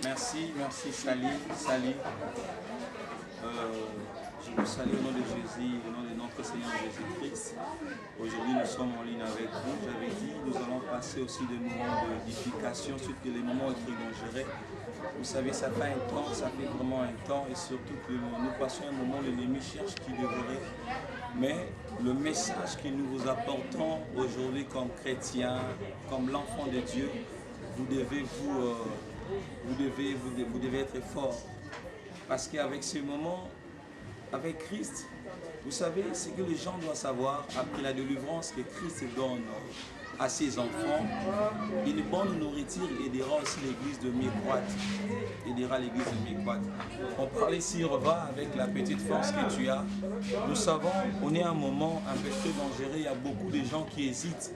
Merci Sali. Je vous salue au nom de Jésus, au nom de notre Seigneur Jésus-Christ. Aujourd'hui, nous sommes en ligne avec vous. J'avais dit, nous allons passer aussi des moments d'édification, surtout les moments écrits. Vous savez, ça fait un temps, ça fait vraiment un temps, et surtout que nous passons un moment où l'ennemi cherche qui devrait. Mais le message que nous vous apportons aujourd'hui comme chrétiens, comme l'enfant de Dieu, vous devez être fort. Parce qu'avec ce moment, avec Christ, vous savez, ce que les gens doivent savoir après la délivrance que Christ donne à ses enfants, une bonne nourriture aidera aussi l'église de Miquoit. Aidera l'église de Miquoit. On parlait ici, va avec la petite force que tu as. Nous savons, on est à un moment un peu très dangereux. Il y a beaucoup de gens qui hésitent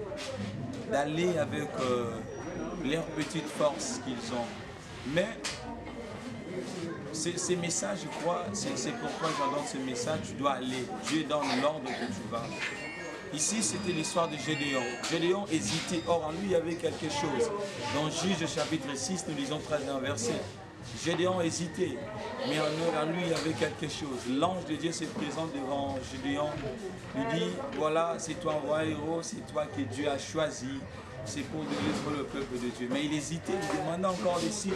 d'aller avec leur petite force qu'ils ont. Mais ces messages, je crois, c'est pourquoi j'adore ce message, tu dois aller. Dieu donne l'ordre que tu vas. Ici, c'était l'histoire de Gédéon. Gédéon hésitait, or en lui, il y avait quelque chose. Dans Juge chapitre 6, nous lisons 13 versets. Gédéon hésitait, mais en lui, il y avait quelque chose. L'ange de Dieu se présente devant Gédéon, lui dit, voilà, c'est toi, roi héros, c'est toi que Dieu a choisi. C'est pour délivrer le peuple de Dieu. Mais il hésitait, il demandait encore des signes.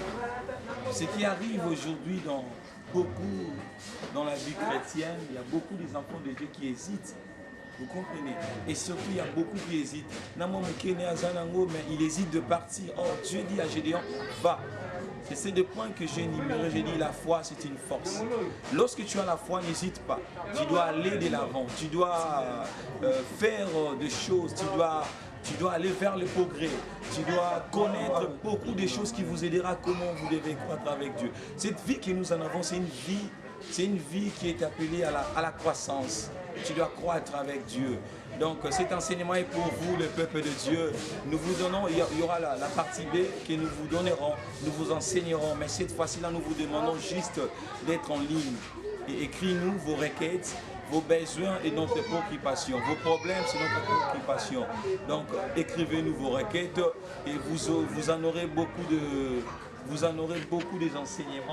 Ce qui arrive aujourd'hui dans la vie chrétienne, il y a beaucoup des enfants de Dieu qui hésitent. Vous comprenez? Et surtout, il y a beaucoup qui hésitent. Mais il hésite de partir. Oh, Dieu dit à Gédéon, va. C'est ces deux points que j'ai énumérés. J'ai dit, la foi, c'est une force. Lorsque tu as la foi, n'hésite pas. Tu dois aller de l'avant. Tu dois faire des choses. Tu dois aller vers le progrès. Tu dois connaître beaucoup de choses qui vous aidera comment vous devez croître avec Dieu. Cette vie que nous en avons, c'est une vie qui est appelée à la croissance. Tu dois croître avec Dieu. Donc cet enseignement est pour vous, le peuple de Dieu. Nous vous donnons, il y aura la partie B que nous vous donnerons, nous vous enseignerons. Mais cette fois-ci-là, nous vous demandons juste d'être en ligne. Et écrivez-nous vos requêtes, vos besoins et notre préoccupation. Vos problèmes, c'est notre préoccupation. Donc, écrivez-nous vos requêtes et vous en aurez beaucoup des enseignements.